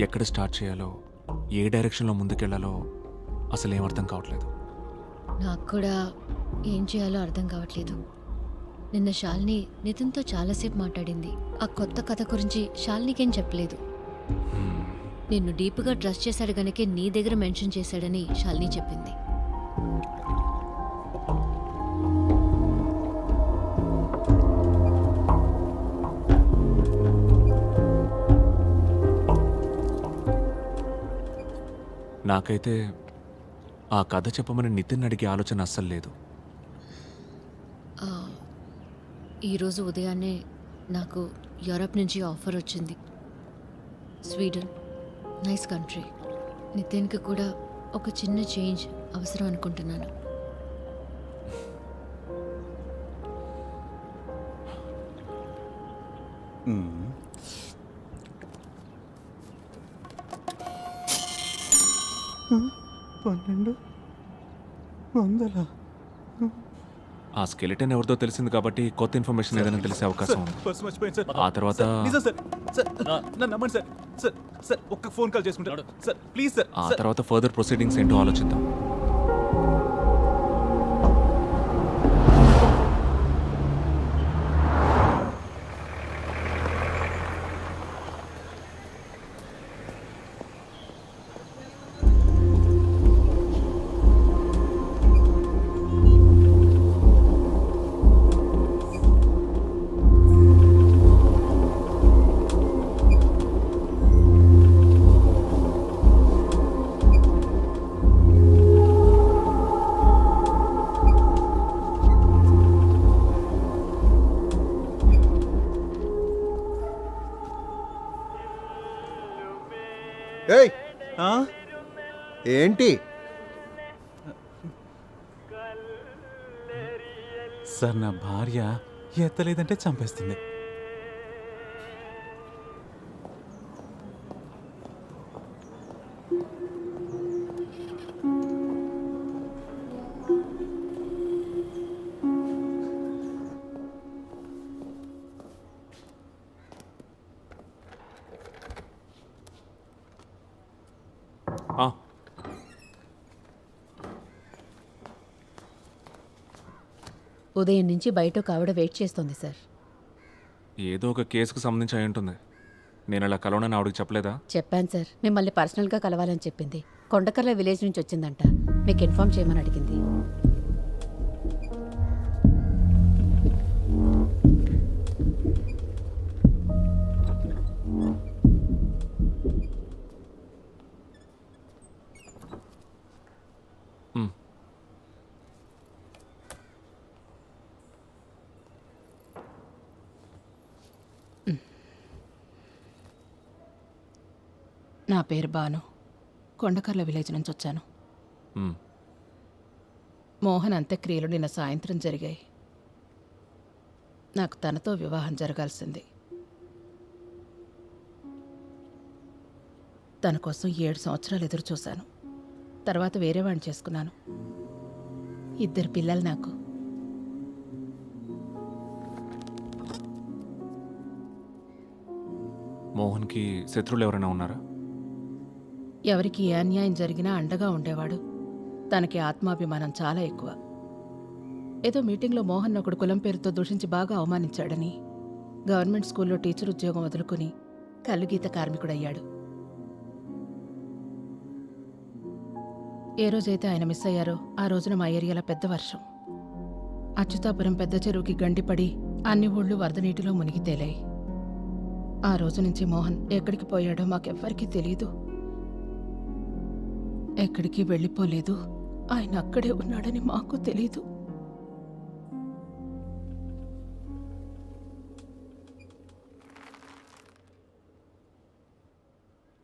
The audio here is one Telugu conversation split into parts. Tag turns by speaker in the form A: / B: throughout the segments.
A: ఎక్కడ స్టార్ట్ చేయాలో, ఏ డైరెక్షన్లో ముందుకెళ్లాలో అసలు ఏం అర్థం కావట్లేదు.
B: నాకు కూడా ఏం చేయాలో అర్థం కావట్లేదు. నిన్న శాలిని నితిన్తో చాలాసేపు మాట్లాడింది. ఆ కొత్త కథ గురించి శాలినికేం చెప్పలేదు. నిన్ను డీప్గా ట్రస్ట్ చేశాడు గనకే నీ దగ్గర మెన్షన్ చేశాడని శాలిని చెప్పింది.
A: నాకైతే ఆ కథ చెప్పమని నితిన్ అడిగే ఆలోచన అస్సలు లేదు.
B: ఈరోజు ఉదయాన్నే నాకు యూరప్ నుంచి ఆఫర్ వచ్చింది. Sweden nice country. నితిన్కి కూడా ఒక చిన్న చేంజ్ అవసరం అనుకుంటున్నాను.
C: $1200.
A: ఆ స్కెలిటన్ ఎవరిదో తెలిసింది కాబట్టి కొత్త ఇన్ఫర్మేషన్ ఏదైనా తెలిసే అవకాశం ఉంది. ఆ తర్వాత
C: ఒక్క ఫోన్ కాల్ చేసుకుంటాడు సార్, ప్లీజ్ సార్.
A: ఆ తర్వాత ఫర్దర్ ప్రొసీడింగ్స్ ఏంటో ఆలోచిద్దాం.
D: ఏయ్ ఏంటి
C: సార్, నా భార్య ఎత్తలేదంటే చంపేస్తుంది.
E: ఉదయం నుంచి బయట ఒక ఆవిడ వెయిట్ చేస్తోంది సార్.
A: ఏదో ఒక కేసుకు సంబంధించి అయి ఉంటుంది. నేను అలా కలవనని ఆవిడకి చెప్పలేదా?
E: చెప్పాను సార్, మిమ్మల్ని పర్సనల్గా కలవాలని చెప్పింది. కొండకర్ల విలేజ్ నుంచి వచ్చిందంట, మీకు ఇన్ఫార్మ్ చేయమని అడిగింది. నా పేరు బాను, కొండకర్ల విలేజ్ నుంచి వచ్చాను. మోహన్ అంత్యక్రియలు నిన్న సాయంత్రం జరిగాయి. నాకు తనతో వివాహం జరగాల్సింది. తన కోసం 7 సంవత్సరాలు ఎదురు చూశాను. తర్వాత వేరే వాడిని చేసుకున్నాను. 2 పిల్లలు నాకు.
A: మోహన్కి శత్రువులు ఎవరైనా ఉన్నారా?
E: ఎవరికి ఏ అన్యాయం జరిగినా అండగా ఉండేవాడు. తనకి ఆత్మాభిమానం చాలా ఎక్కువ. ఏదో మీటింగ్లో మోహన్ ఒకడు కులం పేరుతో దూషించి బాగా అవమానించాడని గవర్నమెంట్ స్కూల్లో టీచర్ ఉద్యోగం వదులుకుని కల్లుగీత కార్మికుడయ్యాడు. ఏ రోజైతే ఆయన మిస్ అయ్యారో ఆ రోజున మా ఏరియాలో పెద్ద వర్షం. అచ్యుతాపురం పెద్ద చెరువుకి గండిపడి అన్ని ఊళ్ళు వరద నీటిలో మునిగి తేలాయి. ఆ రోజు నుంచి మోహన్ ఎక్కడికి పోయాడో మాకెవ్వరికీ తెలీదు. ఎక్కడికి వెళ్ళిపోలేదు. ఆయన అక్కడే ఉన్నాడని మాకు తెలీదు.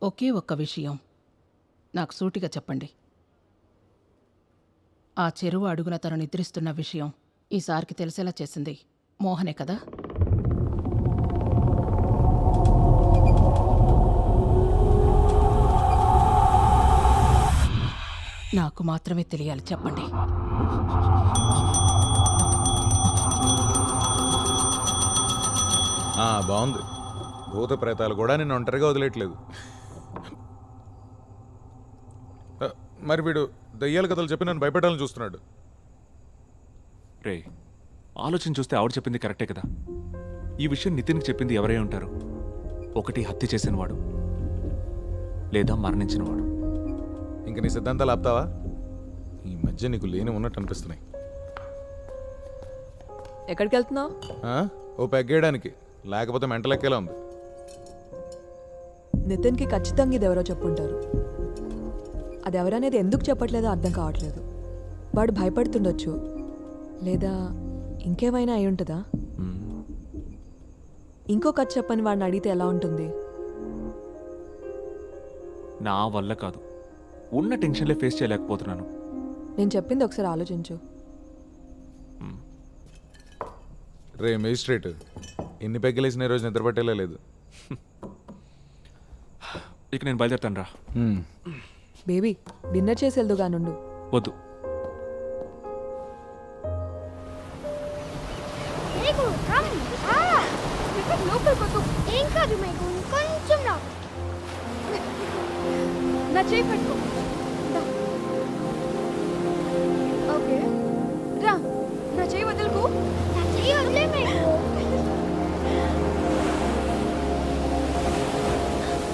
E: ఒకే ఒక్క విషయం నాకు సూటిగా చెప్పండి. ఆ చెరువు అడుగున తను నిద్రిస్తున్న విషయం ఈసారికి తెలిసేలా చేసింది మోహనే కదా? నాకు మాత్రమే తెలియాలి, చెప్పండి.
D: బాగుంది. భూత ప్రేతాలు కూడా నేను ఒంటరిగా వదిలేట్లేదు. మరి వీడు దయ్యాల కథలు చెప్పి నన్ను భయపెట్టాలని చూస్తున్నాడు.
A: రే, ఆలోచన చూస్తే ఆవిడ చెప్పింది కరెక్టే కదా. ఈ విషయం నితిన్కి చెప్పింది ఎవరై ఉంటారు? ఒకటి హత్య చేసినవాడు, లేదా మరణించినవాడు.
D: ఇంక నీ సిద్ధాంతాలు ఆపుతావా? ఈ మధ్య నీకు లేని ఉన్నట్టు అనిపిస్తున్నాయి.
F: ఎక్కడికి వెళ్తున్నావు?
D: ఆ? ఓ పెగ్గేయడానికి, లేకపోతే మెంటలెక్కేలా ఉంది.
F: నితిన్కి ఖచ్చితంగా ఇది ఎవరో చెప్పుంటారు. అది ఎవరనేది ఎందుకు చెప్పట్లేదో అర్థం కావట్లేదు. వాడు భయపడుతుండొచ్చు, లేదా ఇంకేమైనా అయి ఉంటుందా? ఇంకో కథ చెప్పని వాడిని అడిగితే ఎలా ఉంటుంది?
A: నా వల్ల కాదు, ఉన్న టెన్షన్లే ఫేస్ చేయలేకపోతున్నాను.
F: నేను చెప్పింది ఒకసారి ఆలోచించు.
D: రే మేజిస్ట్రేట్, ఎన్ని పెగ్గలేసిన రోజు నిద్రపట్టేలా లేదు.
A: ఇక నేను బయలుదేరుతాను రా.
F: బేబీ, డిన్నర్ చేసి వెళ్దుగా నుండు.
A: వద్దు,
G: మేఘు కమ్ ఇక్కడ లోపల కొట్టు. ఏం కాదు మేఘు, కొంచెం రా. నా చేయి పట్టుకో. ఓకే రా, నా చేయి వదలకు. నా చేయి వదిలే మేఘు.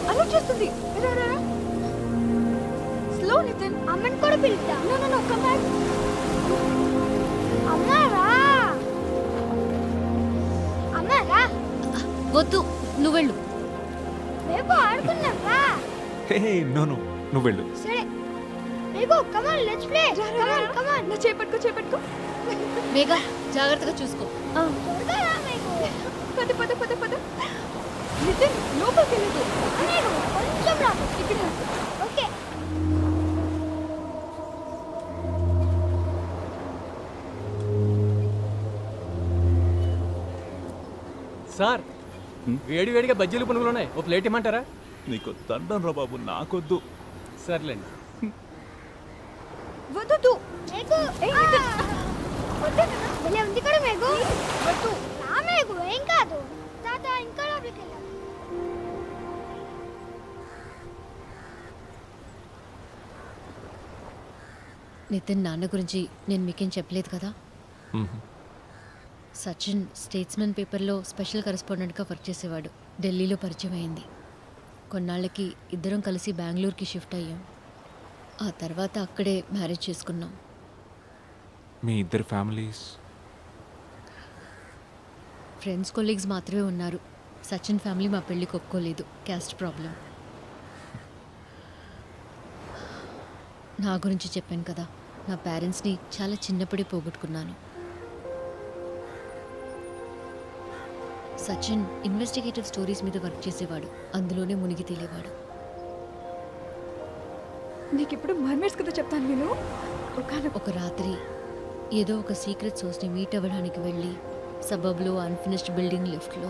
G: అలా చేస్తుంది. రా రా రా. స్లో నితిన్. అమ్మని కూడా పిలుద్దా? No no no, come back. అమ్మ రా. అమ్మ రా.
B: వద్దు, నువ్వు వెళ్ళు.
G: మేఘు ఆడుకుందాం రా.
A: హే నో నో, నువ్వు వెళ్ళు.
G: సరే Meghu, come on let's play. Come on come on.
F: నా చేయి పట్టుకో, చేయి పట్టుకో.
B: మేఘా, జాగ్రత్తగా చూసుకో.
G: త్వరగా రా మేఘు.
F: పద పద పద పద. నితిన్, లోపలికి వెళ్ళదు.
G: మేఘు కొంచెం రా. ఇక్కడ ఓకే.
H: సార్, వేడి వేడిగా బజ్జీలు పునుగులు ఉన్నాయి, ఓ ప్లేట్ ఇమ్మంటారా?
C: నీకు దండం రా బాబు, నాకొద్దు.
H: సర్లేండి.
F: వద్దు.
G: మేఘు భలే ఉంది కదా మేఘు. వద్దు రా మేఘు, ఏం కాదు. తాత ఇంకా లోపలికి వెళ్ళాలి.
B: నితిన్ నాన్న గురించి నేను మీకేం చెప్పలేదు కదా. సచిన్ స్టేట్స్మెన్ పేపర్లో స్పెషల్ కరెస్పాండెంట్గా వర్క్ చేసేవాడు. ఢిల్లీలో పరిచయం అయింది. కొన్నాళ్ళకి ఇద్దరం కలిసి బెంగళూరుకి షిఫ్ట్ అయ్యాం. ఆ తర్వాత అక్కడే మ్యారేజ్ చేసుకున్నాం.
A: మీ ఇద్దరు ఫ్యామిలీస్?
B: ఫ్రెండ్స్ కొలీగ్స్ మాత్రమే ఉన్నారు. సచిన్ ఫ్యామిలీ మా పెళ్ళికి ఒప్పుకోలేదు, క్యాస్ట్ ప్రాబ్లం. నా గురించి చెప్పాను కదా, నా పేరెంట్స్ని చాలా చిన్నప్పుడే పోగొట్టుకున్నాను. సచిన్ ఇన్వెస్టిగేటివ్ స్టోరీస్ మీద వర్క్ చేసేవాడు, అందులోనే మునిగి తేలేవాడు.
F: నీకు ఇప్పుడు మర్మేడ్స్ కథ చెప్తాను నేను.
B: ఒక రాత్రి ఏదో ఒక సీక్రెట్ సోర్స్ని మీట్ అవ్వడానికి వెళ్ళి సబబ్లో అన్ఫినిష్డ్ బిల్డింగ్ లిఫ్ట్లో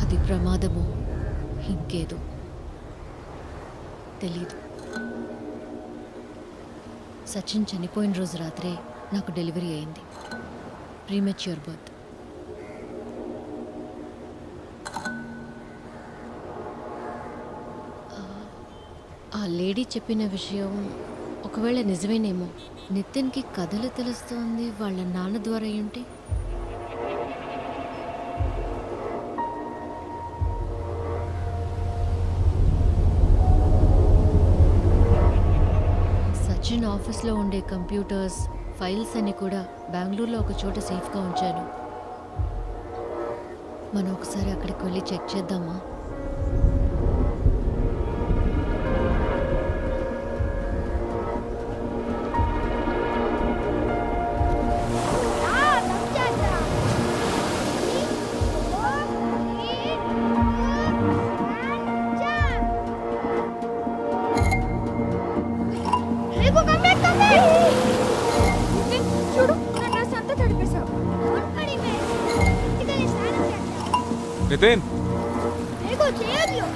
B: అది ప్రమాదమో ఇంకేదో తెలీదు. సచిన్ చనిపోయిన రోజు రాత్రే నాకు డెలివరీ అయింది, ప్రీమెచ్యూర్ బర్త్. ఆ లేడీ చెప్పిన విషయం ఒకవేళ నిజమేనేమో. నితిన్కి కథలు తెలుస్తోంది వాళ్ళ నాన్న ద్వారా ఏంటి? సచిన్ ఆఫీస్లో ఉండే కంప్యూటర్స్, ఫైల్స్ అన్ని కూడా బెంగళూరులో ఒక చోట సేఫ్గా ఉంచాను. మనం ఒకసారి అక్కడికి వెళ్ళి చెక్ చేద్దామా?
F: చూడు, నా డ్రెస్ అంతా తడిపేశావు.
A: నితిన్,
G: చేయొద్దు.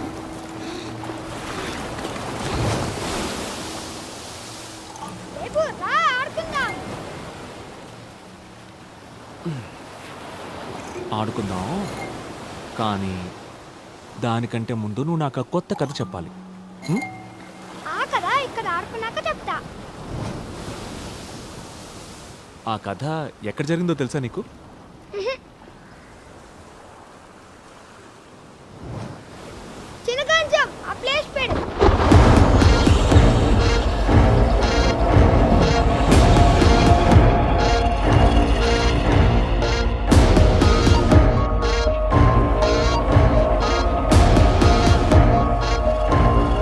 G: రేపు రా ఆడుకుందాం.
A: ఆడుకుందాం, కానీ దానికంటే ముందు నువ్వు నాకు ఆ కొత్త కథ చెప్పాలి. హ్మ్?
G: ఆ కదా ఇక్కడ ఆడుకున్నాక చెప్తా.
A: ఆ కథ ఎక్కడ జరిగిందో తెలుసా నీకు?